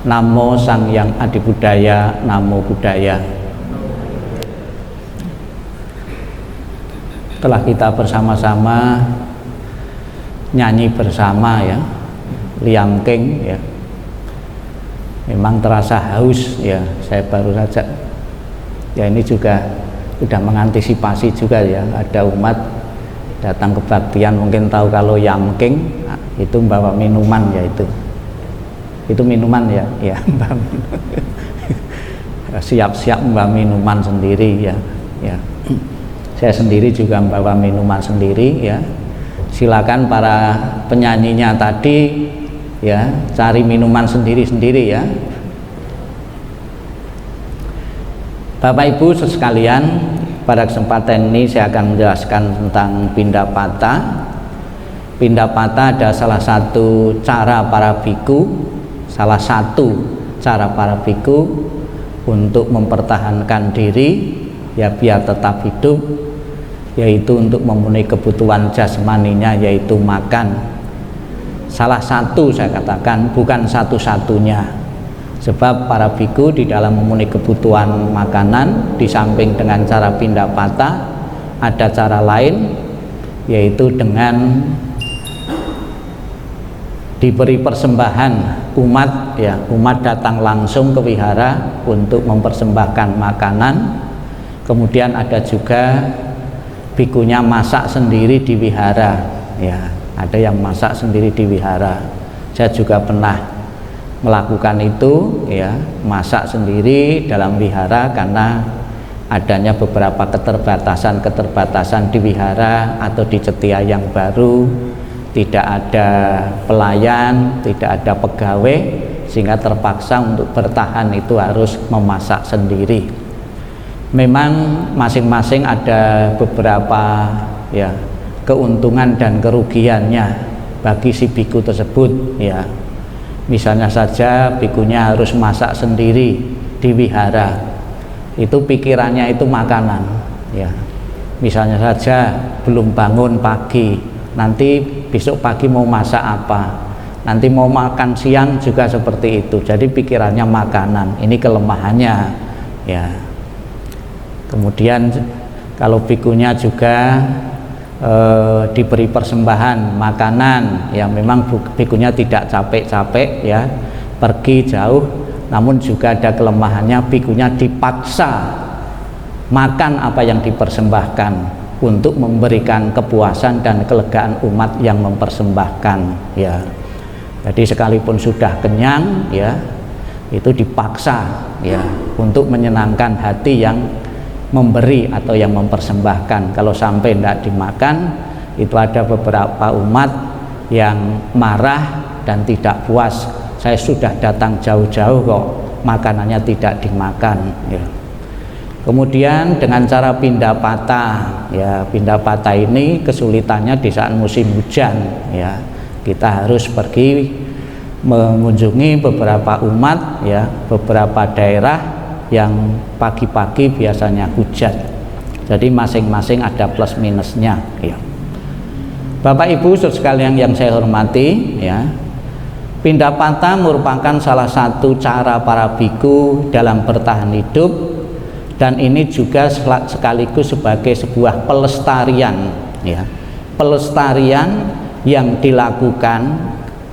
Namo Sang Hyang Adibudaya, Namo Buddhaya. Telah kita bersama-sama nyanyi bersama ya, liangking ya. Memang terasa haus ya, saya baru saja ya, ini juga sudah mengantisipasi juga ya, ada umat datang kebaktian mungkin tahu kalau yamking itu membawa minuman ya, itu minuman ya, ya siap-siap membawa minuman sendiri ya, ya. Saya sendiri juga membawa minuman sendiri ya. Silakan para penyanyinya tadi ya, cari minuman sendiri-sendiri ya. Bapak Ibu sekalian, pada kesempatan ini saya akan menjelaskan tentang Pindapata. Pindapata ada salah satu cara para biku, untuk mempertahankan diri ya, biar tetap hidup, yaitu untuk memenuhi kebutuhan jasmaninya, yaitu makan. Salah satu, saya katakan bukan satu-satunya, sebab para biku di dalam memenuhi kebutuhan makanan, di samping dengan cara Pindapata, ada cara lain, yaitu dengan diberi persembahan umat ya, umat datang langsung ke wihara untuk mempersembahkan makanan. Kemudian ada juga bikunya masak sendiri di wihara ya, ada yang masak sendiri di wihara. Saya juga pernah melakukan itu ya, masak sendiri dalam wihara karena adanya beberapa keterbatasan di wihara atau di Cetia yang baru, tidak ada pelayan, tidak ada pegawai, sehingga terpaksa untuk bertahan itu harus memasak sendiri. Memang masing-masing ada beberapa ya keuntungan dan kerugiannya bagi si biku tersebut ya. Misalnya saja bikunya harus masak sendiri di wihara, itu pikirannya itu makanan ya. Misalnya saja belum bangun pagi, nanti besok pagi mau masak apa, nanti mau makan siang juga seperti itu. Jadi pikirannya makanan, ini kelemahannya ya. Kemudian kalau bikunya juga diberi persembahan makanan ya, memang bikunya tidak capek-capek ya, pergi jauh, namun juga ada kelemahannya, bikunya dipaksa makan apa yang dipersembahkan untuk memberikan kepuasan dan kelegaan umat yang mempersembahkan ya. Jadi sekalipun sudah kenyang ya, itu dipaksa ya untuk menyenangkan hati yang memberi atau yang mempersembahkan. Kalau sampai tidak dimakan, itu ada beberapa umat yang marah dan tidak puas. Saya sudah datang jauh-jauh kok makanannya tidak dimakan ya. Kemudian dengan cara Pindapata ya, Pindapata ini kesulitannya di saat musim hujan ya. Kita harus pergi mengunjungi beberapa umat ya, beberapa daerah yang pagi-pagi biasanya hujan. Jadi masing-masing ada plus minusnya ya. Bapak Ibu sekalian yang saya hormati ya, Pindapata merupakan salah satu cara para biku dalam bertahan hidup, dan ini juga sekaligus sebagai sebuah pelestarian ya, pelestarian yang dilakukan,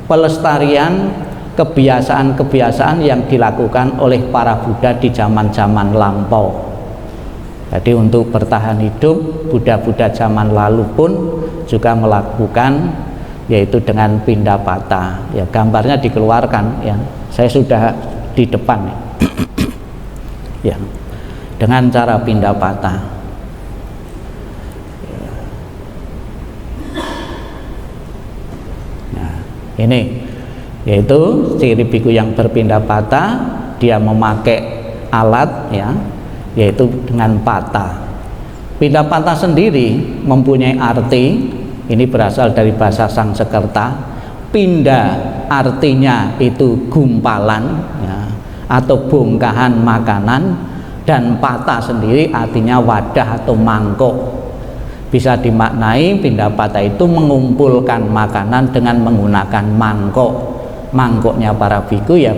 pelestarian kebiasaan-kebiasaan yang dilakukan oleh para Buddha di zaman-zaman lampau. Jadi untuk bertahan hidup, Buddha-Buddha zaman lalu pun juga melakukan, yaitu dengan Pindapata ya. Gambarnya dikeluarkan ya, saya sudah di depan ya, dengan cara Pindapata. Nah, ini yaitu ciri biku yang berpindapata, dia memakai alat ya, yaitu dengan pata. Pindapata sendiri mempunyai arti, ini berasal dari bahasa Sanskerta. Pinda artinya itu gumpalan ya, atau bongkahan makanan, dan pata sendiri artinya wadah atau mangkok. Bisa dimaknai Pindapata itu mengumpulkan makanan dengan menggunakan mangkok. mangkoknya para biku ya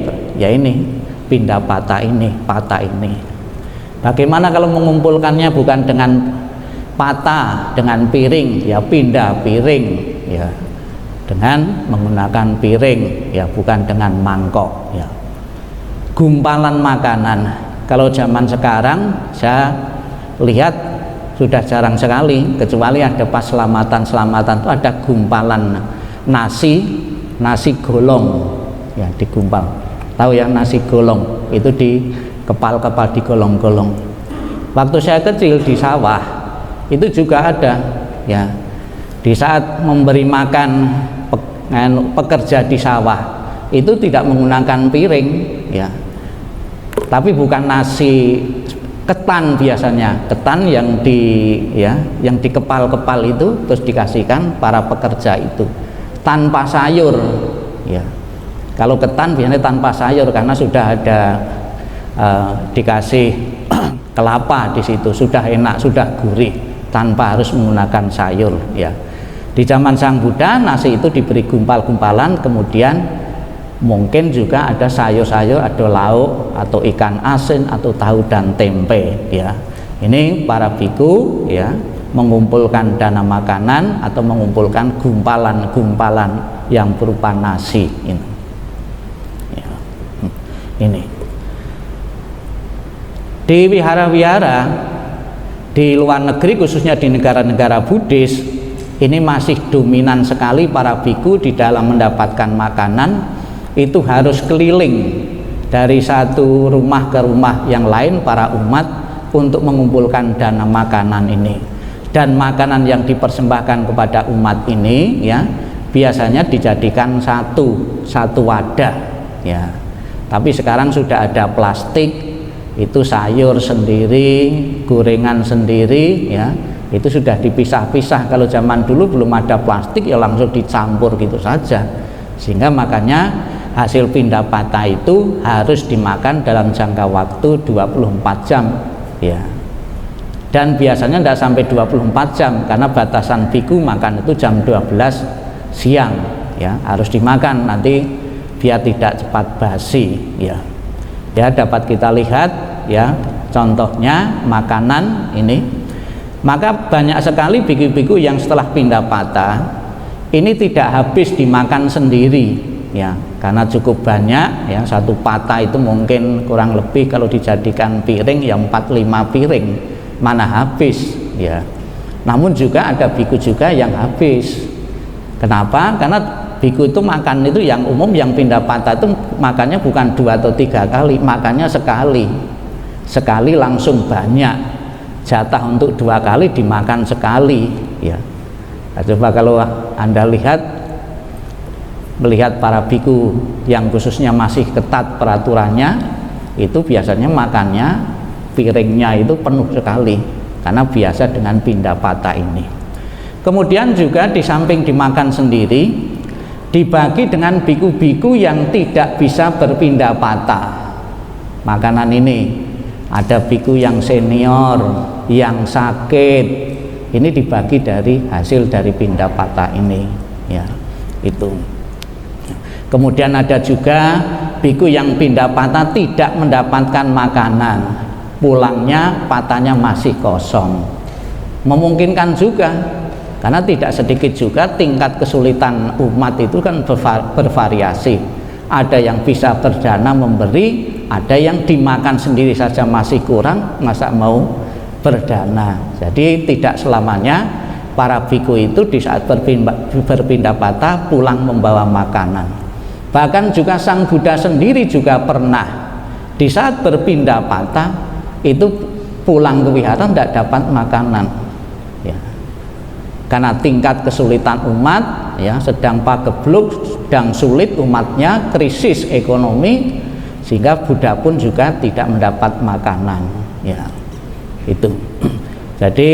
ini pindapata ini, pata ini. Bagaimana kalau mengumpulkannya bukan dengan pata, dengan piring, ya pindah piring, ya dengan menggunakan piring, ya bukan dengan mangkok, ya. Gumpalan makanan, kalau zaman sekarang saya lihat sudah jarang sekali, kecuali ada pas selamatan itu ada gumpalan nasi golong, ya digumpal. Tahu ya nasi golong itu di kepal digolong-golong. Waktu saya kecil di sawah itu juga ada, ya di saat memberi makan pekerja di sawah itu tidak menggunakan piring, ya tapi bukan nasi ketan, biasanya ketan yang di kepal itu terus dikasihkan para pekerja itu tanpa sayur, ya. Kalau ketan biasanya tanpa sayur karena sudah ada dikasih kelapa di situ, sudah enak, sudah gurih, tanpa harus menggunakan sayur, ya. Di zaman Sang Buddha nasi itu diberi gumpal-gumpalan, kemudian mungkin juga ada sayur-sayur, ada lauk atau ikan asin atau tahu dan tempe, ya. Ini para biku, ya, mengumpulkan dana makanan atau mengumpulkan gumpalan-gumpalan yang berupa nasi ini. Ya. Ini di wihara-wihara di luar negeri, khususnya di negara-negara Buddhis, ini masih dominan sekali para biku di dalam mendapatkan makanan itu harus keliling dari satu rumah ke rumah yang lain para umat untuk mengumpulkan dana makanan ini. Dan makanan yang dipersembahkan kepada umat ini, ya, biasanya dijadikan satu wadah, ya. Tapi sekarang sudah ada plastik, itu sayur sendiri, gorengan sendiri, ya. Itu sudah dipisah-pisah. Kalau zaman dulu belum ada plastik, ya langsung dicampur gitu saja. Sehingga makanya hasil pindapata itu harus dimakan dalam jangka waktu 24 jam, ya. Dan biasanya tidak sampai 24 jam karena batasan biku makan itu jam 12 siang, ya. Harus dimakan nanti biar tidak cepat basi, ya. Ya, dapat kita lihat, ya, contohnya makanan ini. Maka banyak sekali biku-biku yang setelah pindapata ini tidak habis dimakan sendiri, ya, karena cukup banyak, ya. Satu pata itu mungkin kurang lebih kalau dijadikan piring ya 4-5 piring, mana habis, ya. Namun juga ada biku juga yang habis. Kenapa? Karena biku itu makan itu yang umum, yang pindapata itu makannya bukan 2 atau 3 kali, makannya sekali langsung banyak. Jatah untuk 2 kali dimakan sekali, ya. Nah, coba kalau Anda melihat para biku yang khususnya masih ketat peraturannya, itu biasanya makannya piringnya itu penuh sekali karena biasa dengan pindapata ini. Kemudian juga di samping dimakan sendiri, dibagi dengan biku-biku yang tidak bisa berpindapata makanan ini. Ada biku yang senior, yang sakit, ini dibagi dari hasil dari pindapata ini, ya, itu. Kemudian ada juga biku yang pindapata tidak mendapatkan makanan, pulangnya patanya masih kosong. Memungkinkan juga, karena tidak sedikit juga tingkat kesulitan umat itu kan bervariasi. Ada yang bisa berdana memberi, ada yang dimakan sendiri saja masih kurang, masa mau berdana. Jadi tidak selamanya para biku itu di saat berpindapata pulang membawa makanan. Bahkan juga Sang Buddha sendiri juga pernah di saat berpindapata itu pulang ke wihara tidak dapat makanan, ya. Karena tingkat kesulitan umat, ya, sedang pagebluk, sedang sulit umatnya, krisis ekonomi, sehingga Buddha pun juga tidak mendapat makanan, ya, itu. Jadi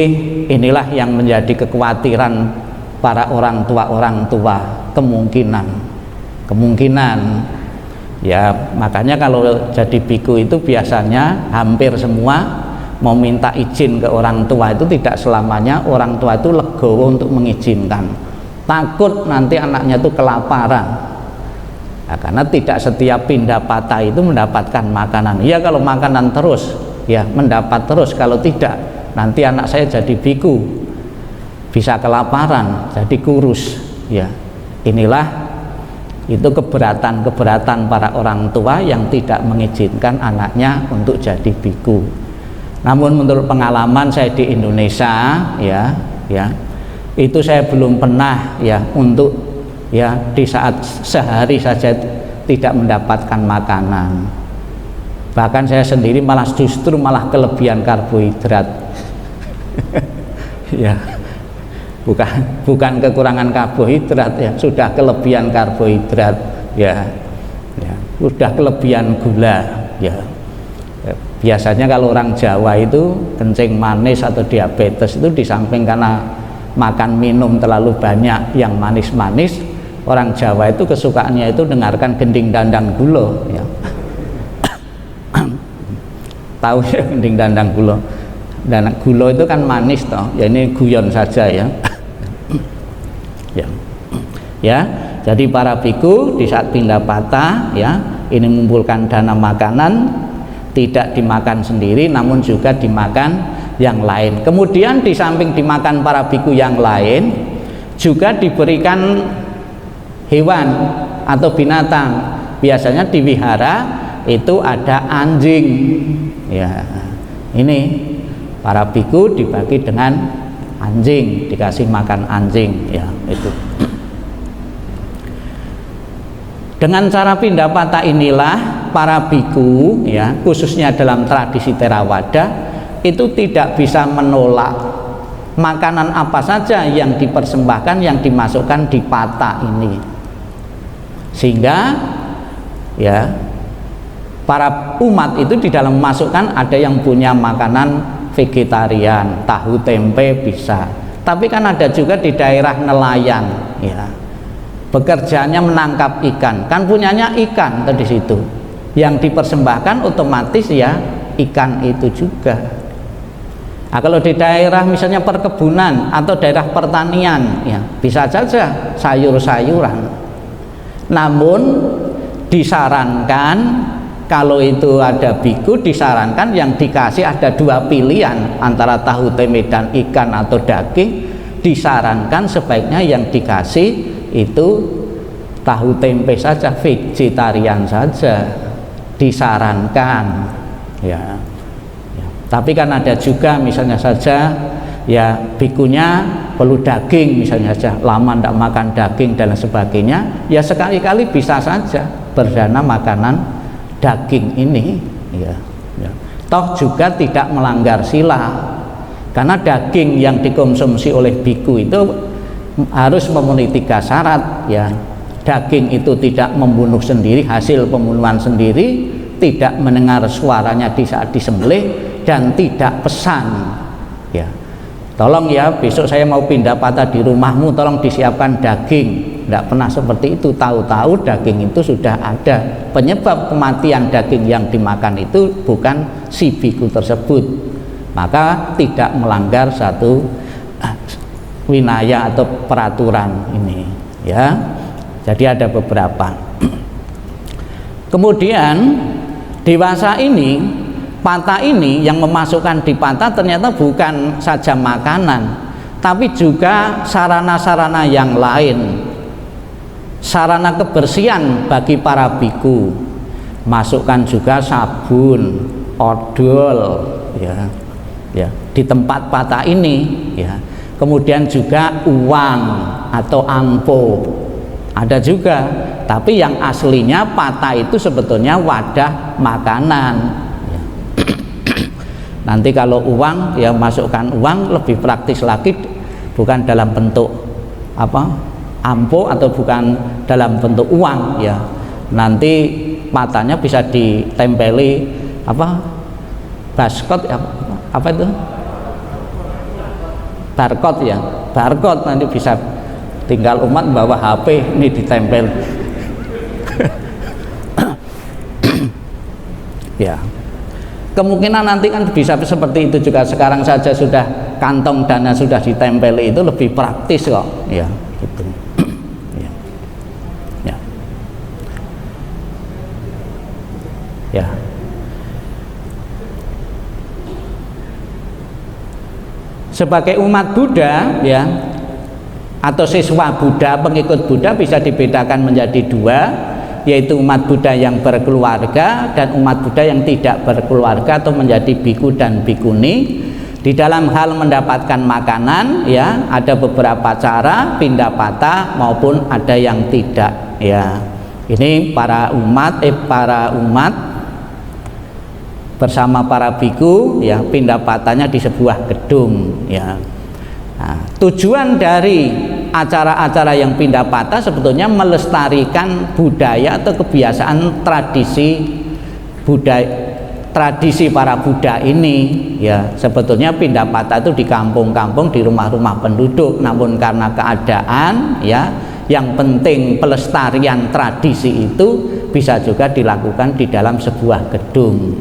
inilah yang menjadi kekhawatiran para orang tua, kemungkinan, ya. Makanya kalau jadi biku itu biasanya hampir semua mau minta izin ke orang tua itu tidak selamanya orang tua itu legowo untuk mengizinkan, takut nanti anaknya itu kelaparan. Nah, karena tidak setiap Pindapata itu mendapatkan makanan. Ya kalau makanan terus, ya mendapat terus. Kalau tidak, nanti anak saya jadi biku, bisa kelaparan, jadi kurus. Ya, inilah itu keberatan para orang tua yang tidak mengizinkan anaknya untuk jadi biku. Namun menurut pengalaman saya di Indonesia, ya, itu saya belum pernah ya untuk ya di saat sehari saja tidak mendapatkan makanan. Bahkan saya sendiri justru malah kelebihan karbohidrat. Ya, bukan kekurangan karbohidrat, ya sudah kelebihan karbohidrat, ya sudah kelebihan gula, ya. Biasanya kalau orang Jawa itu kencing manis atau diabetes itu di samping karena makan minum terlalu banyak yang manis-manis, orang Jawa itu kesukaannya itu dengarkan gending dandang gulo, ya. Tahu ya gending dandang gulo? Dan gulo itu kan manis toh, ya ini guyon saja ya. Ya, jadi para biku di saat Pindapata ya ini mengumpulkan dana makanan, tidak dimakan sendiri namun juga dimakan yang lain. Kemudian di samping dimakan para biku yang lain juga diberikan hewan atau binatang. Biasanya di wihara itu ada anjing, ya ini para biku dibagi dengan anjing, dikasih makan anjing, ya itu. Dengan cara Pindapata inilah para biku ya khususnya dalam tradisi Theravada itu tidak bisa menolak makanan apa saja yang dipersembahkan, yang dimasukkan di pata ini, sehingga ya para umat itu di dalam memasukkan ada yang punya makanan vegetarian, tahu tempe bisa, tapi kan ada juga di daerah nelayan ya bekerjanya menangkap ikan, kan punyanya ikan di situ, yang dipersembahkan otomatis ya ikan itu juga. Nah, kalau di daerah misalnya perkebunan atau daerah pertanian ya bisa saja sayur-sayuran, namun disarankan kalau itu ada biku disarankan yang dikasih ada dua pilihan antara tahu tempe dan ikan atau daging, disarankan sebaiknya yang dikasih itu tahu tempe saja, vegetarian saja disarankan ya. Tapi kan ada juga misalnya saja ya bikunya perlu daging misalnya saja, lama tidak makan daging dan sebagainya, ya sekali-kali bisa saja berdana makanan daging ini ya. Toh juga tidak melanggar sila, karena daging yang dikonsumsi oleh biku itu harus memenuhi 3 syarat ya. Daging itu tidak membunuh sendiri, hasil pembunuhan sendiri, tidak mendengar suaranya di saat disembelih, dan tidak pesan ya. Tolong ya besok saya mau Pindapata di rumahmu, tolong disiapkan daging. Tidak pernah seperti itu, tahu-tahu daging itu sudah ada. Penyebab kematian daging yang dimakan itu bukan si biku tersebut, maka tidak melanggar satu winaya atau peraturan ini ya. Jadi ada beberapa. Kemudian dewasa ini, pata ini yang memasukkan di pata ternyata bukan saja makanan, tapi juga sarana-sarana yang lain, sarana kebersihan bagi para biku. Masukkan juga sabun, odol ya di tempat pata ini ya. Kemudian juga uang atau angpo ada juga, tapi yang aslinya pata itu sebetulnya wadah makanan ya. Nanti kalau uang ya masukkan uang lebih praktis lagi, bukan dalam bentuk ampo atau bukan dalam bentuk uang ya, nanti matanya bisa ditempeli baskot apa itu barcode ya, barcode nanti bisa tinggal umat bawa HP ini ditempel ya. Kemungkinan nanti kan bisa seperti itu juga, sekarang saja sudah kantong dana sudah ditempeli, itu lebih praktis kok ya gitu. Ya. Ya. Sebagai umat Buddha ya, atau siswa Buddha, pengikut Buddha bisa dibedakan menjadi dua, yaitu umat Buddha yang berkeluarga dan umat Buddha yang tidak berkeluarga atau menjadi biku dan bikuni. Di dalam hal mendapatkan makanan ya, ada beberapa cara, pindapata maupun ada yang tidak ya. Ini para umat bersama para biku ya, pindapatanya di sebuah gedung ya. Nah, tujuan dari acara-acara yang pindapata sebetulnya melestarikan budaya atau kebiasaan tradisi para Buddha ini ya. Sebetulnya pindapata itu di kampung-kampung, di rumah-rumah penduduk, namun karena keadaan ya, yang penting pelestarian tradisi itu bisa juga dilakukan di dalam sebuah gedung,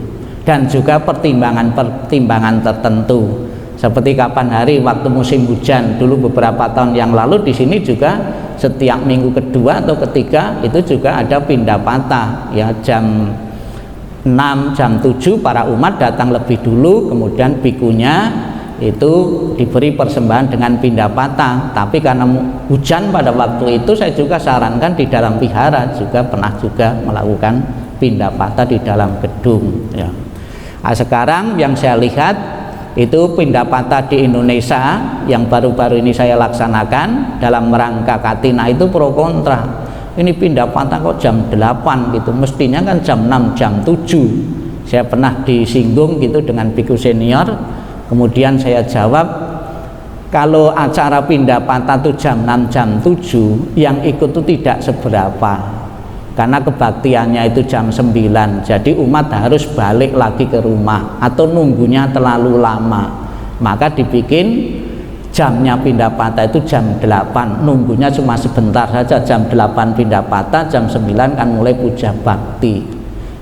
dan juga pertimbangan tertentu. Seperti kapan hari waktu musim hujan dulu beberapa tahun yang lalu, di sini juga setiap minggu kedua atau ketiga itu juga ada pindapata ya, jam 6, jam 7 para umat datang lebih dulu, kemudian bikunya itu diberi persembahan dengan pindapata. Tapi karena hujan pada waktu itu, saya juga sarankan di dalam vihara juga pernah juga melakukan pindapata di dalam gedung ya. Nah, sekarang yang saya lihat itu pindapata di Indonesia yang baru-baru ini saya laksanakan dalam rangka Katina itu pro kontra. Ini pindapata kok jam 8 gitu, mestinya kan jam 6, jam 7. Saya pernah disinggung gitu dengan biku senior, kemudian saya jawab, kalau acara pindapata itu jam 6, jam 7, yang ikut itu tidak seberapa, karena kebaktiannya itu jam 9, jadi umat harus balik lagi ke rumah atau nunggunya terlalu lama, maka dibikin jamnya pindapata itu jam 8, nunggunya cuma sebentar saja, jam 8 pindapata, jam 9 kan mulai puja bakti.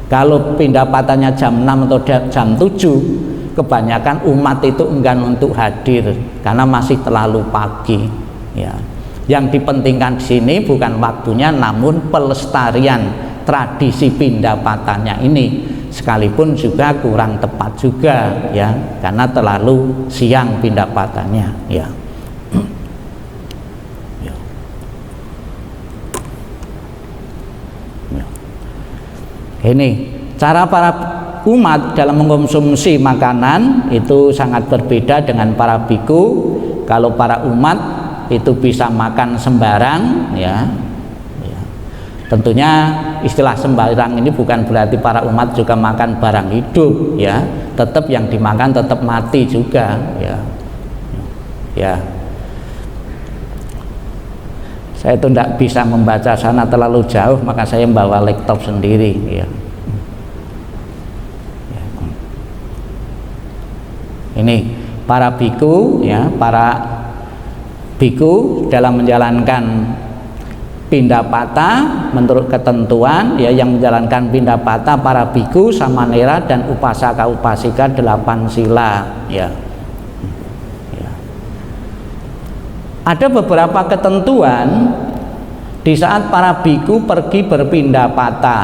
Kalau pindapatanya jam 6 atau jam 7, kebanyakan umat itu enggan untuk hadir karena masih terlalu pagi ya. Yang dipentingkan di sini bukan waktunya, namun pelestarian tradisi pindapatanya ini, sekalipun juga kurang tepat juga ya, karena terlalu siang pindapatannya ya. Ini cara para umat dalam mengkonsumsi makanan itu sangat berbeda dengan para biku. Kalau para umat itu bisa makan sembarang ya. Tentunya istilah sembarang ini bukan berarti para umat juga makan barang hidup ya, tetap yang dimakan tetap mati juga ya. Ya, saya itu tidak bisa membaca sana terlalu jauh, maka saya membawa laptop sendiri ya. Ini para biku ya, para biku dalam menjalankan pindapata menurut ketentuan ya, yang menjalankan pindapata para biku, samanera dan upasaka upasika 8 sila ya. Ya. Ada beberapa ketentuan di saat para biku pergi berpindapata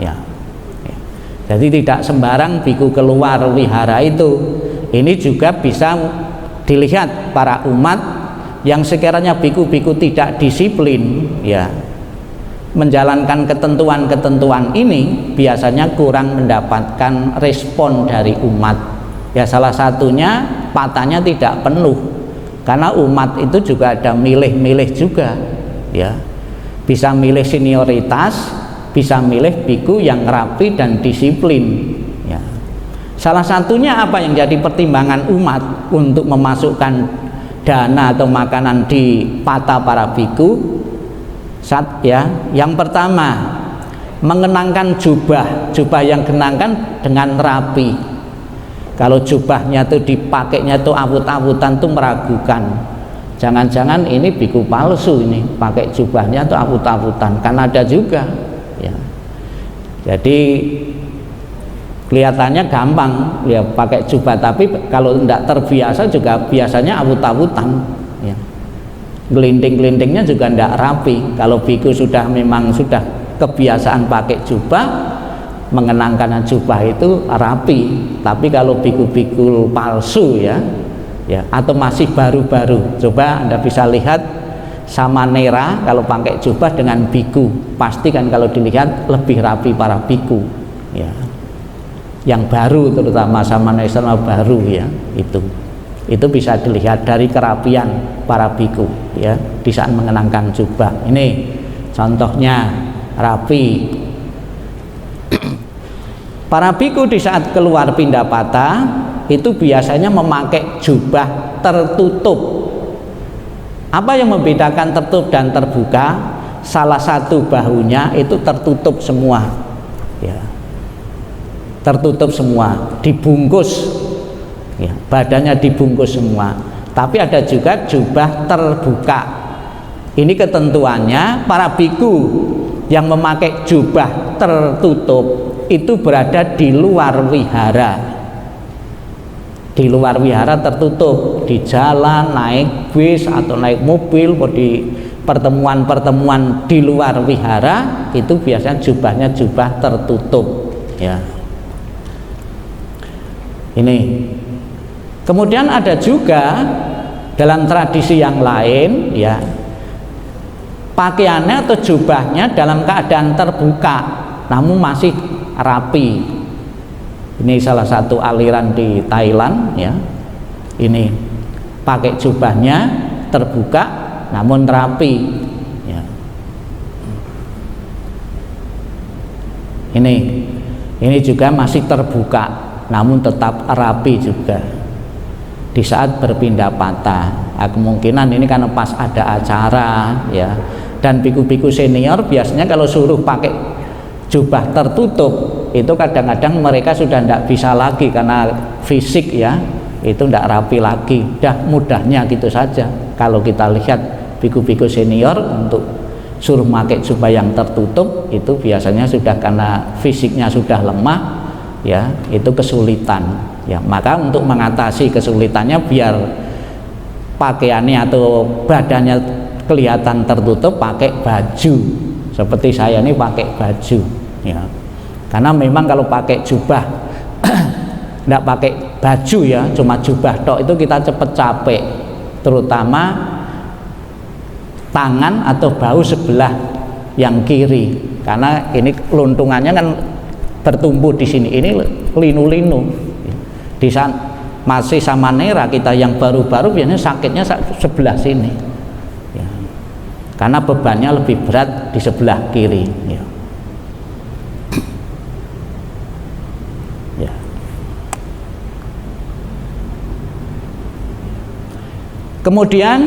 ya. Ya. Jadi tidak sembarang biku keluar wihara itu. Ini juga bisa dilihat para umat yang sekiranya biku-biku tidak disiplin ya, menjalankan ketentuan-ketentuan ini biasanya kurang mendapatkan respon dari umat ya. Salah satunya patanya tidak penuh, karena umat itu juga ada milih-milih juga ya, bisa milih senioritas, bisa milih biku yang rapi dan disiplin ya. Salah satunya apa yang jadi pertimbangan umat untuk memasukkan dana atau makanan di pata para biku ya, yang pertama mengenangkan jubah yang kenangkan dengan rapi. Kalau jubahnya itu dipakainya itu awut-awutan itu meragukan, jangan-jangan ini biku palsu, ini pakai jubahnya itu awut-awutan, kan ada juga ya. Jadi kelihatannya gampang ya pakai jubah, tapi kalau tidak terbiasa juga biasanya awut-awutan ya. Gelinding-gelindingnya juga tidak rapi. Kalau biku sudah memang sudah kebiasaan pakai jubah, mengenangkan jubah itu rapi. Tapi kalau biku-biku palsu ya atau masih baru-baru, coba Anda bisa lihat samanera kalau pakai jubah dengan biku, pasti kan kalau dilihat lebih rapi para biku ya, yang baru terutama samanera baru ya, itu bisa dilihat dari kerapian para biku ya di saat mengenangkan jubah. Ini contohnya rapi. Para biku di saat keluar pindapata itu biasanya memakai jubah tertutup. Apa yang membedakan tertutup dan terbuka? Salah satu bahunya itu tertutup semua ya, tertutup semua, dibungkus ya, badannya dibungkus semua. Tapi ada juga jubah terbuka. Ini ketentuannya para biku yang memakai jubah tertutup itu berada di luar wihara. Di luar wihara tertutup, di jalan, naik bis atau naik mobil, di pertemuan-pertemuan di luar wihara itu biasanya jubahnya jubah tertutup ya. Ini kemudian ada juga dalam tradisi yang lain ya, pakaiannya atau jubahnya dalam keadaan terbuka namun masih rapi. Ini salah satu aliran di Thailand ya, ini pakai jubahnya terbuka namun rapi ya. Ini juga masih terbuka namun tetap rapi juga di saat berpindah patah. Nah, kemungkinan ini karena pas ada acara ya, dan biku-biku senior biasanya kalau suruh pakai jubah tertutup itu kadang-kadang mereka sudah tidak bisa lagi karena fisik ya itu tidak rapi lagi, mudahnya gitu saja. Kalau kita lihat biku-biku senior untuk suruh pakai jubah yang tertutup itu biasanya sudah karena fisiknya sudah lemah ya, itu kesulitan ya. Maka untuk mengatasi kesulitannya biar pakaiannya atau badannya kelihatan tertutup, pakai baju. Seperti saya ini pakai baju ya, karena memang kalau pakai jubah tidak pakai baju ya, cuma jubah tok itu kita cepat capek, terutama tangan atau bahu sebelah yang kiri, karena ini keluntungannya kan bertumbuh di sini, ini linu-linu. Di saat masih samanera kita yang baru-baru biasanya sakitnya sebelah sini ya, karena bebannya lebih berat di sebelah kiri ya. Kemudian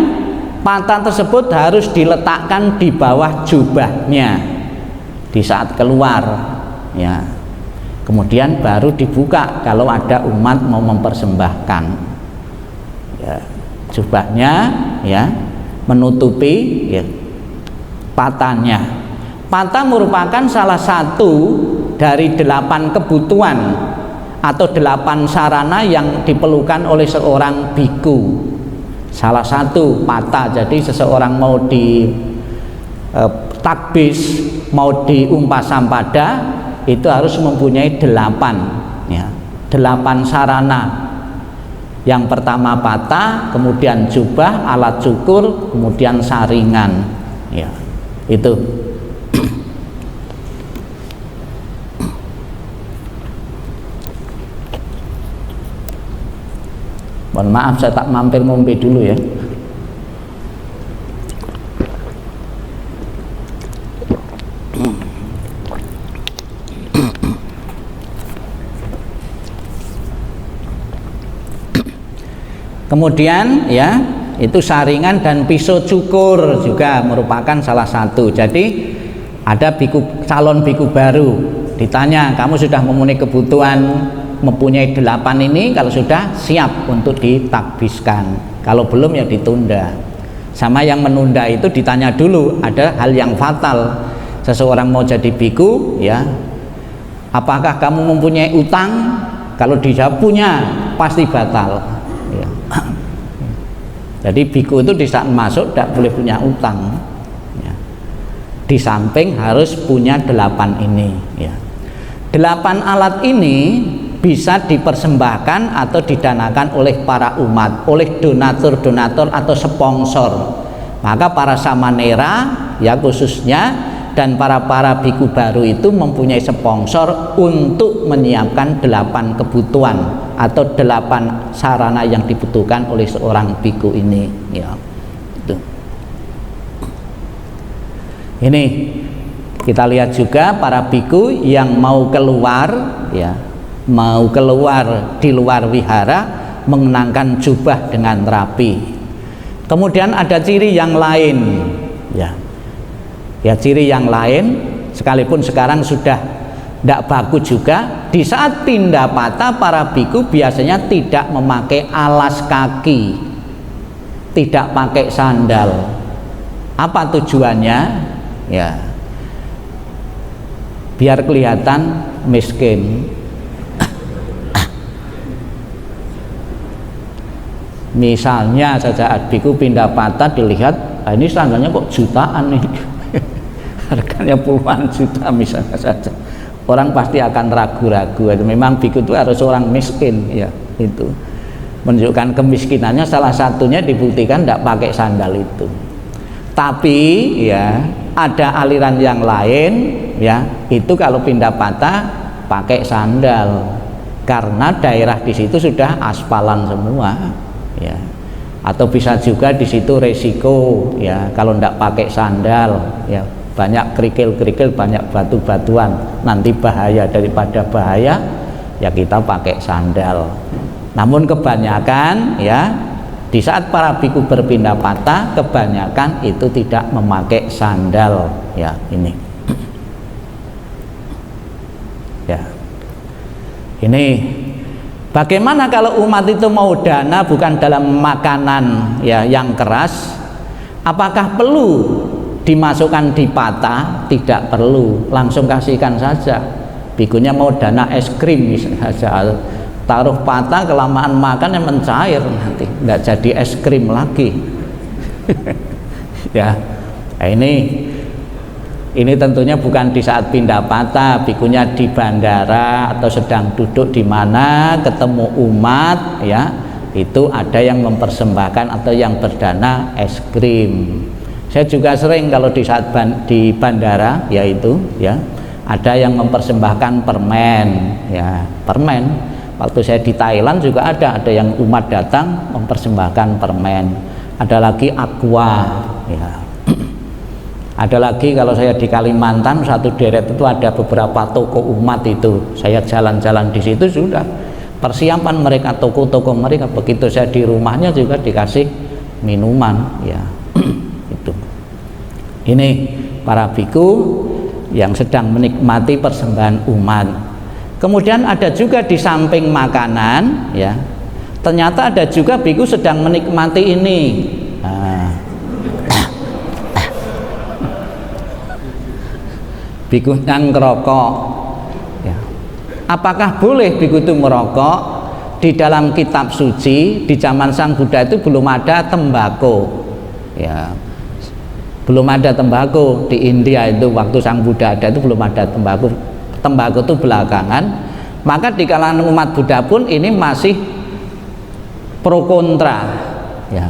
patan tersebut harus diletakkan di bawah jubahnya di saat keluar ya. Kemudian baru dibuka kalau ada umat mau mempersembahkan ya, jubahnya ya, menutupi ya, patanya. Pata merupakan salah satu dari 8 kebutuhan atau 8 sarana yang diperlukan oleh seorang biku. Salah satu pata, jadi seseorang mau di takbis, mau diumpah sampada itu harus mempunyai 8 ya, 8 sarana. Yang pertama pata, kemudian jubah, alat cukur, kemudian saringan ya, itu. Mohon maaf saya tak mampir ngombe dulu ya. Kemudian ya, itu saringan dan pisau cukur juga merupakan salah satu. Jadi ada calon biku baru ditanya, kamu sudah memenuhi kebutuhan mempunyai 8 ini, kalau sudah siap untuk ditakbiskan, kalau belum ya ditunda. Sama yang menunda itu ditanya dulu, ada hal yang fatal. Seseorang mau jadi biku ya, apakah kamu mempunyai utang? Kalau dijawab punya, pasti batal ya. Jadi biku itu di saat masuk tidak boleh punya utang ya. Di samping harus punya 8 ini ya. 8 alat ini bisa dipersembahkan atau didanakan oleh para umat, oleh donatur-donatur atau sponsor. Maka para samanera ya khususnya dan para biku baru itu mempunyai sponsor untuk menyiapkan 8 kebutuhan atau 8 sarana yang dibutuhkan oleh seorang biku ini ya. Itu. Ini kita lihat juga para biku yang mau keluar ya, mau keluar di luar wihara mengenakan jubah dengan rapi. Kemudian ada ciri yang lain ya. Ya, ciri yang lain sekalipun sekarang sudah tidak baku juga, di saat pindah patah para biku biasanya tidak memakai alas kaki, tidak pakai sandal. Apa tujuannya? Ya, biar kelihatan miskin. Misalnya saja biku pindah patah dilihat, ini sandalnya kok jutaan nih, harganya puluhan juta misalnya saja, orang pasti akan ragu-ragu. Memang biku itu harus orang miskin ya, itu menunjukkan kemiskinannya. Salah satunya dibuktikan tidak pakai sandal itu. Tapi ya ada aliran yang lain ya, itu kalau pindah patah pakai sandal karena daerah di situ sudah aspalan semua ya. Atau bisa juga di situ resiko ya, kalau tidak pakai sandal ya, banyak kerikil-kerikil, banyak batu-batuan, nanti bahaya. Daripada bahaya ya kita pakai sandal. Namun kebanyakan ya di saat para biku berpindah patah kebanyakan itu tidak memakai sandal ya. Ini ya, ini bagaimana kalau umat itu mau dana bukan dalam makanan ya yang keras? Apakah perlu dimasukkan di patah? Tidak perlu, langsung kasihkan saja. Bikunya mau dana es krim saja, taruh patah, kelamaan makan yang mencair, nanti nggak jadi es krim lagi. Ya, ini tentunya bukan di saat pindah patah, bikunya di bandara atau sedang duduk di mana ketemu umat ya, itu ada yang mempersembahkan atau yang berdana es krim. Saya juga sering kalau di saat di bandara yaitu ya, ada yang mempersembahkan permen ya, permen. Waktu saya di Thailand juga ada yang umat datang mempersembahkan permen. Ada lagi aqua ya. Ada lagi kalau saya di Kalimantan, satu deret itu ada beberapa toko umat itu. Saya jalan-jalan di situ sudah persiapan mereka, toko-toko mereka. Begitu saya di rumahnya juga dikasih minuman ya. Itu. Ini para biku yang sedang menikmati persembahan umat. Kemudian ada juga di samping makanan ya, ternyata ada juga biku sedang menikmati ini. Biku yang ngerokok ya. Apakah boleh biku itu merokok? Di dalam kitab suci di zaman Sang Buddha itu belum ada tembakau ya, belum ada tembakau. Di India itu waktu Sang Buddha ada itu belum ada tembakau. Tembakau itu belakangan. Maka di kalangan umat Buddha pun ini masih pro kontra ya.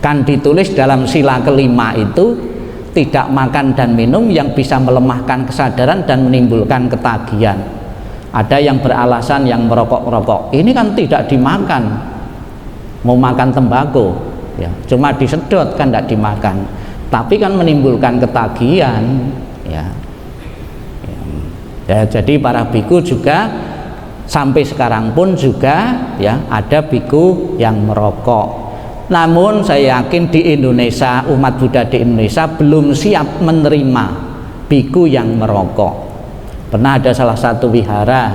Kan ditulis dalam sila kelima itu tidak makan dan minum yang bisa melemahkan kesadaran dan menimbulkan ketagihan. Ada yang beralasan yang merokok-rokok ini kan tidak dimakan, mau makan tembakau ya, cuma disedot kan tidak dimakan, tapi kan menimbulkan ketagihan ya. Ya, jadi para biku juga sampai sekarang pun juga ya ada biku yang merokok. Namun saya yakin di Indonesia, umat Buddha di Indonesia belum siap menerima biku yang merokok. Pernah ada salah satu wihara,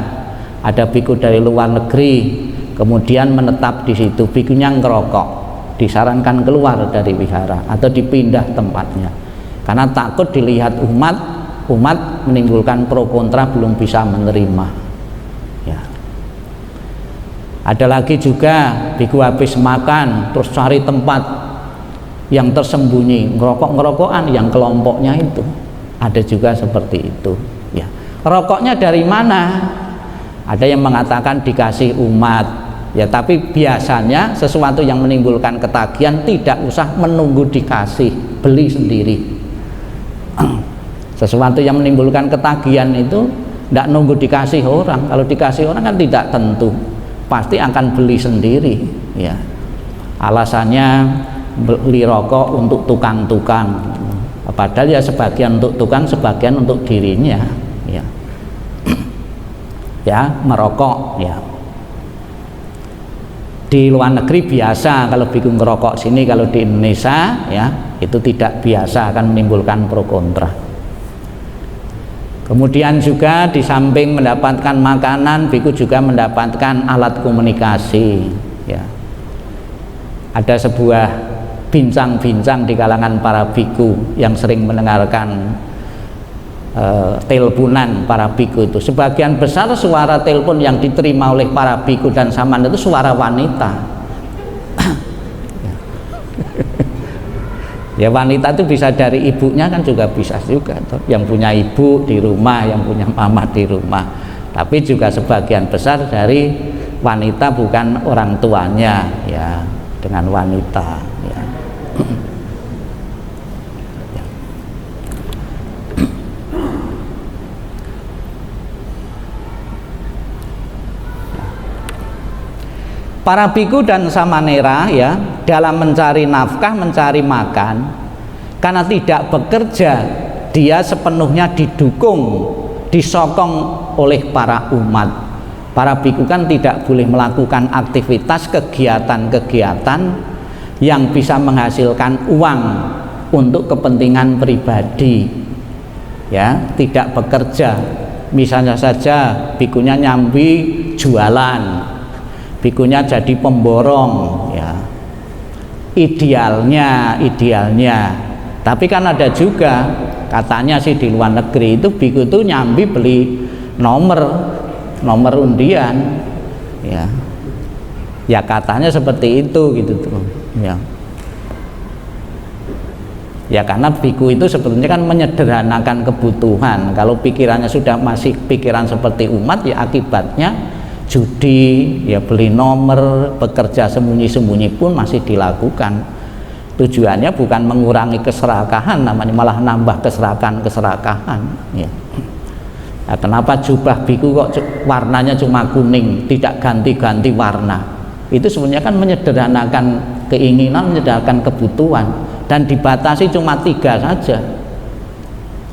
ada biku dari luar negeri, kemudian menetap di situ, bikunya ngerokok, disarankan keluar dari wihara atau dipindah tempatnya, karena takut dilihat umat menimbulkan pro kontra, belum bisa menerima. Ada lagi juga biku habis makan terus cari tempat yang tersembunyi ngerokok-ngerokokan yang kelompoknya itu, ada juga seperti itu ya. Rokoknya dari mana? Ada yang mengatakan dikasih umat, ya, tapi biasanya sesuatu yang menimbulkan ketagihan tidak usah menunggu dikasih, beli sendiri. Sesuatu yang menimbulkan ketagihan itu tidak nunggu dikasih orang. Kalau dikasih orang kan tidak tentu, pasti akan beli sendiri, ya. Alasannya beli rokok untuk tukang-tukang, padahal ya sebagian untuk tukang, sebagian untuk dirinya, ya. Ya, merokok, ya. Di luar negeri biasa kalau biku ngerokok sini, kalau di Indonesia ya itu tidak biasa, akan menimbulkan pro kontra. Kemudian juga di samping mendapatkan makanan, biku juga mendapatkan alat komunikasi, ya. Ada sebuah bincang-bincang di kalangan para biku yang sering mendengarkan teleponan para biku itu. Sebagian besar suara telepon yang diterima oleh para biku dan saman itu suara wanita. Ya, wanita itu bisa dari ibunya kan, juga bisa juga toh. Yang punya ibu di rumah, yang punya mama di rumah. Tapi juga sebagian besar dari wanita, bukan orang tuanya, ya, dengan wanita, ya. Para biku dan samanera, ya, dalam mencari nafkah, mencari makan, karena tidak bekerja, dia sepenuhnya didukung, disokong oleh para umat. Para biku kan tidak boleh melakukan aktivitas, kegiatan-kegiatan yang bisa menghasilkan uang untuk kepentingan pribadi, ya, tidak bekerja. Misalnya saja bikunya nyambi jualan, bikunya jadi pemborong, ya. Idealnya. Tapi kan ada juga katanya sih di luar negeri itu biku itu nyambi beli nomor undian, ya. Ya katanya seperti itu gitu tuh, ya. Ya karena biku itu sebetulnya kan menyederhanakan kebutuhan. Kalau pikirannya sudah masih pikiran seperti umat, ya akibatnya judi, ya beli nomor, bekerja sembunyi-sembunyi pun masih dilakukan. Tujuannya bukan mengurangi keserakahan, namanya malah nambah keserakahan, ya. Nah, kenapa jubah biku kok warnanya cuma kuning, tidak ganti-ganti warna? Itu sebenarnya kan menyederhanakan keinginan, menyederhanakan kebutuhan, dan dibatasi cuma 3 saja.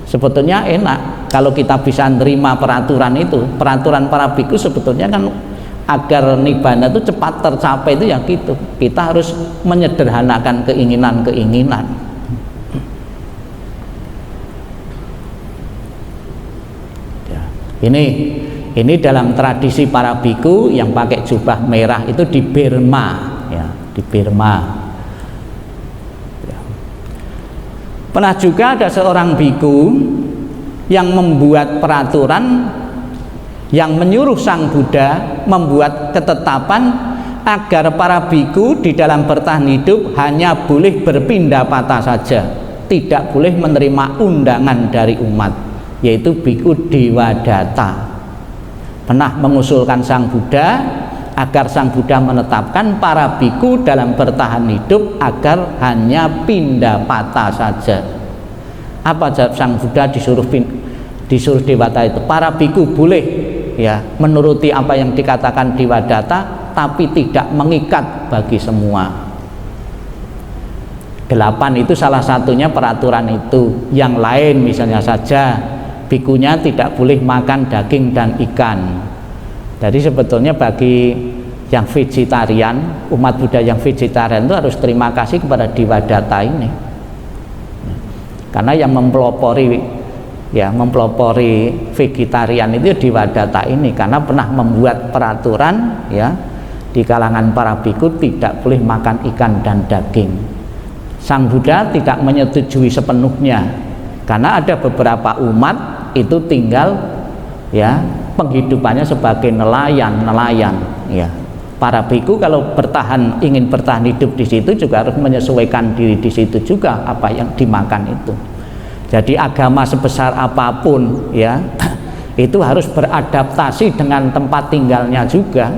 Sebetulnya enak kalau kita bisa nerima peraturan itu. Peraturan para biku sebetulnya kan agar nibbana itu cepat tercapai itu ya gitu. Kita harus menyederhanakan keinginan-keinginan. Ya. Ini dalam tradisi para biku yang pakai jubah merah itu di Burma, ya, di Burma. Pernah juga ada seorang biku yang membuat peraturan yang menyuruh Sang Buddha membuat ketetapan agar para biku di dalam bertahan hidup hanya boleh berpindah patah saja, tidak boleh menerima undangan dari umat, yaitu biku Dewadatta. Pernah mengusulkan Sang Buddha agar Sang Buddha menetapkan para biku dalam bertahan hidup agar hanya pindah patah saja. Apa jawab Sang Buddha? Disuruh Dewadatta itu, para biku boleh, ya, menuruti apa yang dikatakan Dewadatta, tapi tidak mengikat bagi semua. 8 itu salah satunya peraturan itu. Yang lain misalnya saja bikunya tidak boleh makan daging dan ikan. Jadi sebetulnya bagi yang vegetarian, umat Buddha yang vegetarian itu harus terima kasih kepada Dewadatta ini, karena yang mempelopori vegetarian itu Dewadatta ini, karena pernah membuat peraturan, ya, di kalangan para biku tidak boleh makan ikan dan daging. Sang Buddha tidak menyetujui sepenuhnya, karena ada beberapa umat itu tinggal, ya, penghidupannya sebagai nelayan, ya. Para biku kalau ingin bertahan hidup di situ juga harus menyesuaikan diri di situ juga apa yang dimakan itu. Jadi agama sebesar apapun, ya, itu harus beradaptasi dengan tempat tinggalnya juga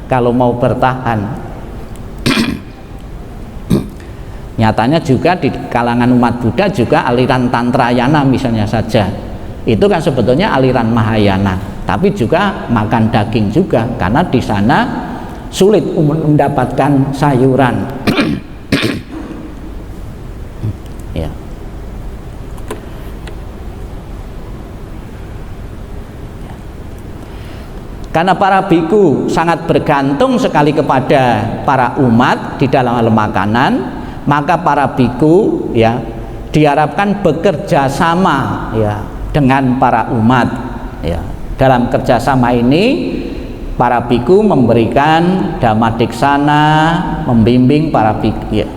kalau mau bertahan. Nyatanya juga di kalangan umat Buddha juga aliran Tantrayana misalnya saja, itu kan sebetulnya aliran Mahayana, tapi juga makan daging juga karena di sana sulit mendapatkan sayuran. Ya. Karena para biku sangat bergantung sekali kepada para umat di dalam hal makanan, maka para biku ya diharapkan bekerja sama ya dengan para umat ya. Dalam kerjasama ini para biku memberikan dhamma diksana, membimbing para biku ya.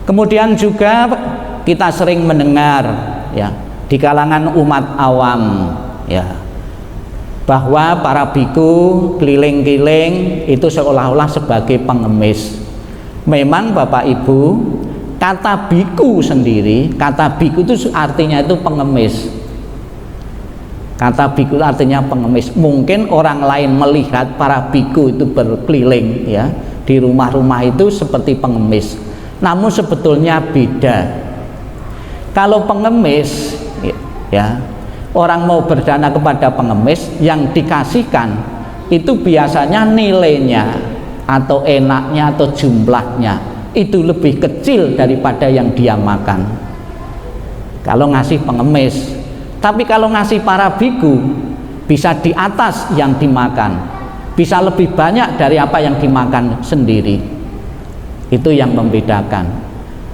Kemudian juga kita sering mendengar ya di kalangan umat awam ya bahwa para biku keliling-keliling itu seolah-olah sebagai pengemis. Memang Bapak Ibu, kata biku sendiri, kata biku itu artinya itu pengemis. Kata biku artinya pengemis. Mungkin orang lain melihat para biku itu berkeliling ya di rumah-rumah itu seperti pengemis. Namun sebetulnya beda. Kalau pengemis ya, orang mau berdana kepada pengemis, yang dikasihkan itu biasanya nilainya atau enaknya atau jumlahnya itu lebih kecil daripada yang dia makan kalau ngasih pengemis. Tapi kalau ngasih para biku bisa di atas yang dimakan, bisa lebih banyak dari apa yang dimakan sendiri. Itu yang membedakan.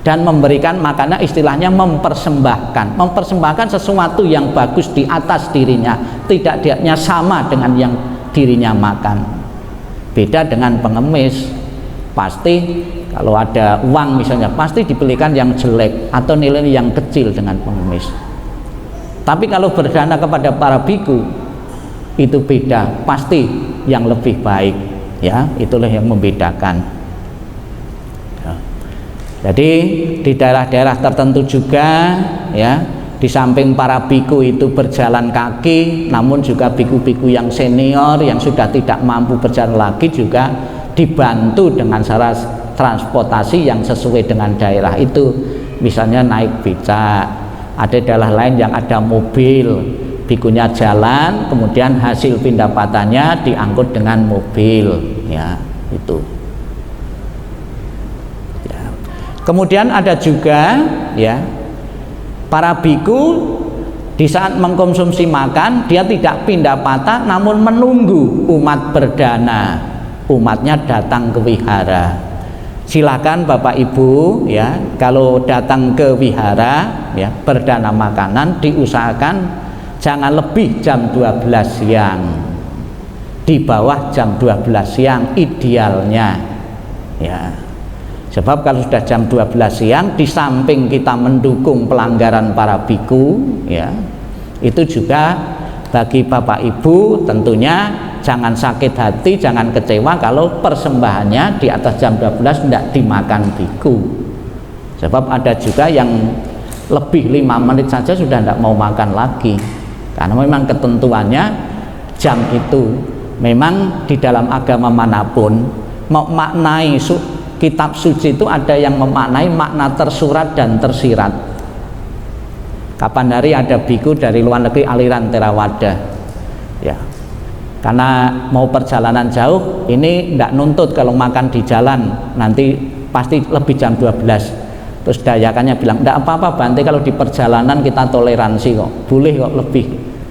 Dan memberikan makanan istilahnya mempersembahkan sesuatu yang bagus di atas dirinya, tidak dianya sama dengan yang dirinya makan. Beda dengan pengemis, pasti kalau ada uang misalnya pasti dibelikan yang jelek atau nilai yang kecil dengan pengemis. Tapi kalau berdana kepada para biku itu beda, pasti yang lebih baik ya. Itulah yang membedakan. Jadi di daerah-daerah tertentu juga ya, di samping para biku itu berjalan kaki, namun juga biku-biku yang senior yang sudah tidak mampu berjalan lagi juga dibantu dengan sarana transportasi yang sesuai dengan daerah itu. Misalnya naik becak, ada daerah lain yang ada mobil, bikunya jalan, kemudian hasil pendapatannya diangkut dengan mobil ya, itu. Kemudian ada juga ya para biku di saat mengkonsumsi makan dia tidak pindah patah namun menunggu umat berdana, umatnya datang ke wihara. Silakan Bapak Ibu ya, kalau datang ke wihara ya berdana makanan diusahakan jangan lebih jam 12 siang, di bawah jam 12 siang idealnya ya. Sebab kalau sudah jam 12 siang, di samping kita mendukung pelanggaran para biku ya, itu juga bagi Bapak Ibu tentunya jangan sakit hati, jangan kecewa kalau persembahannya di atas jam 12 tidak dimakan biku. Sebab ada juga yang lebih 5 menit saja sudah tidak mau makan lagi, karena memang ketentuannya jam itu. Memang di dalam agama manapun mau maknai kitab suci itu ada yang memaknai makna tersurat dan tersirat. Kapan hari ada biku dari luar negeri aliran Theravada ya, karena mau perjalanan jauh ini tidak nuntut kalau makan di jalan nanti pasti lebih jam 12. Terus dayakannya bilang tidak apa-apa Bante, kalau di perjalanan kita toleransi kok, boleh kok lebih.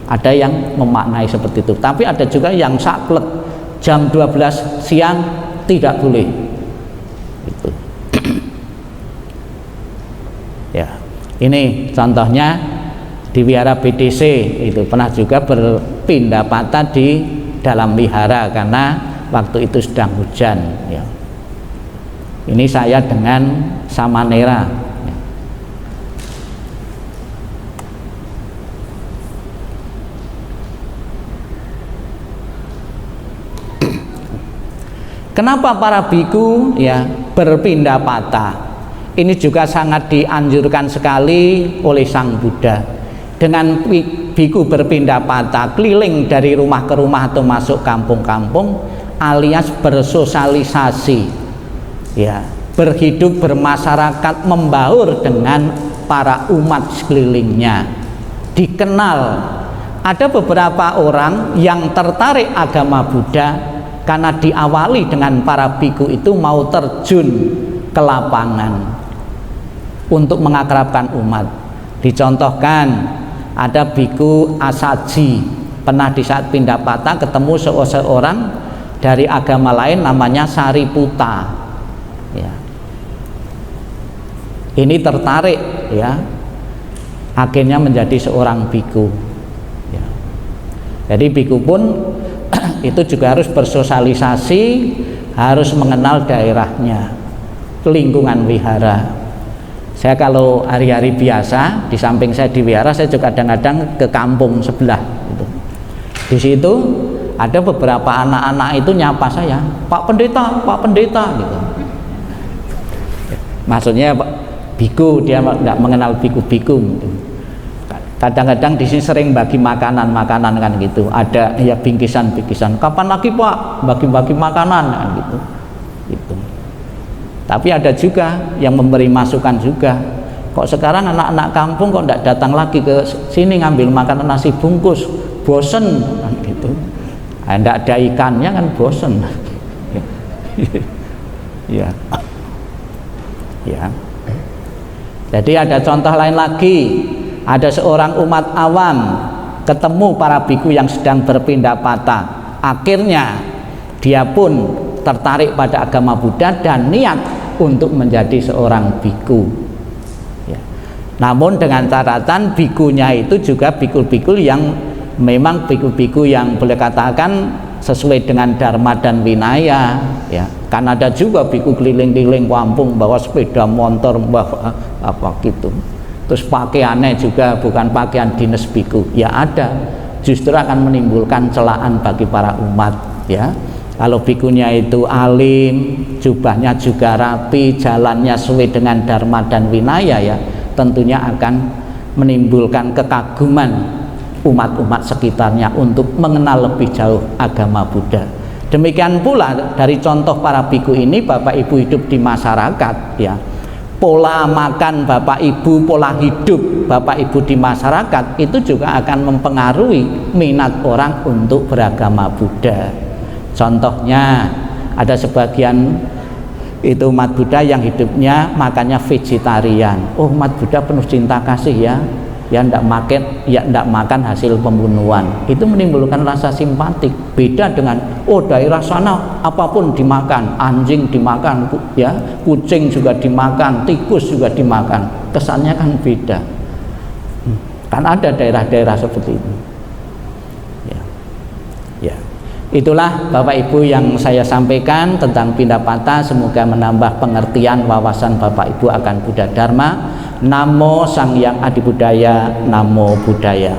Ada yang memaknai seperti itu, tapi ada juga yang saklek jam 12 siang tidak boleh. Itu. Ya, ini contohnya di wihara BDC itu pernah juga berpindah patah di dalam wihara karena waktu itu sedang hujan ya. Ini saya dengan Samanera ya. Kenapa para biku ya berpindah patah? Ini juga sangat dianjurkan sekali oleh Sang Buddha. dengan biku berpindah patah keliling dari rumah ke rumah atau masuk kampung-kampung alias bersosialisasi, ya, berhidup bermasyarakat membaur dengan para umat sekelilingnya, dikenal. Ada beberapa orang yang tertarik agama Buddha karena diawali dengan para biku itu mau terjun ke lapangan untuk mengakrabkan umat. Dicontohkan ada biku Asaji, pernah di saat pindah patah ketemu seorang dari agama lain namanya Sariputa, ya. Ini tertarik, ya, akhirnya menjadi seorang biku, ya. Jadi biku pun itu juga harus bersosialisasi, harus mengenal daerahnya, lingkungan wihara. Saya kalau hari-hari biasa, di samping saya di wihara, saya juga kadang-kadang ke kampung sebelah gitu. Di situ ada beberapa anak-anak itu nyapa saya, Pak Pendeta, Pak Pendeta gitu. Maksudnya biku, dia nggak mengenal biku-biku gitu. Kadang-kadang di sini sering bagi makanan-makanan kan gitu. Ada ya bingkisan-bingkisan. Kapan lagi Pak bagi-bagi makanan kan gitu. Gitu. Tapi ada juga yang memberi masukan juga. Kok sekarang anak-anak kampung kok tidak datang lagi ke sini ngambil makanan nasi bungkus, bosen kan gitu. Tidak ada ikannya kan bosen. Ya. Ya. Jadi ada contoh lain lagi. Ada seorang umat awam ketemu para biku yang sedang berpindah patah. Akhirnya dia pun tertarik pada agama Buddha dan niat untuk menjadi seorang biku, ya. Namun dengan catatan bikunya itu juga biku-biku yang memang biku-biku yang boleh katakan sesuai dengan dharma dan winaya, ya. Kan ada juga biku keliling-keliling kampung bawa sepeda motor, bawa apa gitu. Terus pakaiannya juga bukan pakaian dinas biku, ya ada, justru akan menimbulkan celaan bagi para umat, ya. Kalau bikunya itu alim, jubahnya juga rapi, jalannya sesuai dengan dharma dan winaya, ya, tentunya akan menimbulkan kekaguman umat-umat sekitarnya untuk mengenal lebih jauh agama Buddha. Demikian pula dari contoh para biku ini, Bapak Ibu hidup di masyarakat, ya. Pola makan Bapak Ibu, pola hidup Bapak Ibu di masyarakat itu juga akan mempengaruhi minat orang untuk beragama Buddha. Contohnya ada sebagian itu umat Buddha yang hidupnya makannya vegetarian. Oh, umat Buddha penuh cinta kasih, ya. Ya ndak makan hasil pembunuhan. Itu menimbulkan rasa simpatik. Beda dengan daerah sana apapun dimakan, anjing dimakan, ya, kucing juga dimakan, tikus juga dimakan. Kesannya kan beda. Kan ada daerah-daerah seperti itu. Ya. Ya. Itulah Bapak Ibu yang saya sampaikan tentang pindah patah. Semoga menambah pengertian wawasan Bapak Ibu akan Buddha Dharma. Namo Sang Hyang Adibudaya, Namo Buddhaya.